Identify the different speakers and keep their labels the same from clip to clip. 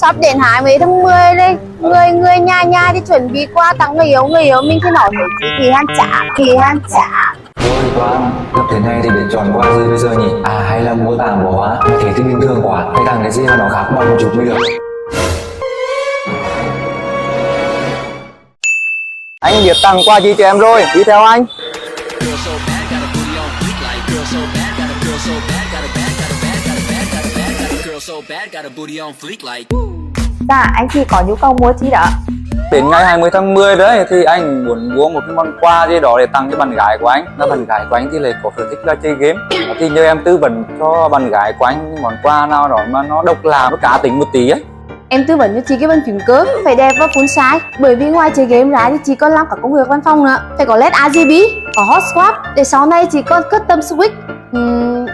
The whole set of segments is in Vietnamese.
Speaker 1: sắp đến 20 tháng 10 đây. Người nhà đi chuẩn bị qua tặng người yêu mình thì nói thấy kỳ han trả.
Speaker 2: Ôi Quang, gặp thế này thì để chọn quà gì bây giờ nhỉ? À hay là mua tặng bỏ hóa? Thế thì bình thường quá, phải tặng cái gì mà nó khác nhau một chút mới được.
Speaker 3: Anh biết tặng quà gì cho em rồi, đi theo anh.
Speaker 1: Dạ, anh chỉ có nhu cầu mua chi đó.
Speaker 3: Đến ngày 20 tháng 10 đấy thì anh muốn mua một món quà gì đó để tặng cho bạn gái của anh. Là bạn gái của anh thì lại có sở thích là chơi game. Thì nhờ em tư vấn cho bạn gái của anh món quà nào đó mà nó độc lạ với cá tính một tí ấy.
Speaker 1: Em tư vấn cho chị cái bàn phím cơ phải đẹp và full size, bởi vì ngoài chơi game ra thì chị còn làm cả công việc văn phòng nữa. Phải có LED RGB, có hot swap để sau này chị còn custom switch.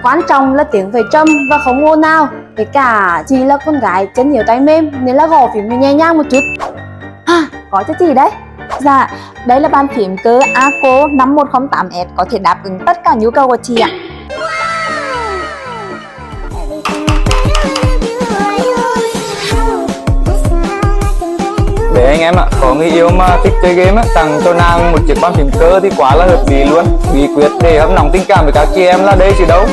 Speaker 1: Quan trọng là tiếng phải trầm và không ồn nào. Với cả chị là con gái chân nhiều tay mềm nên là gõ phím nhẹ nhàng một chút. Có cho chị đấy.
Speaker 4: Dạ, đây là bàn phím cơ ACO 5108S có thể đáp ứng tất cả nhu cầu của chị ạ.
Speaker 3: Để anh em ạ, có người yêu mà thích chơi game á, tặng cho nàng một chiếc bàn phím cơ thì quá là hợp lý luôn. Bí quyết để hâm nóng tình cảm với các chị em là đây chứ đâu.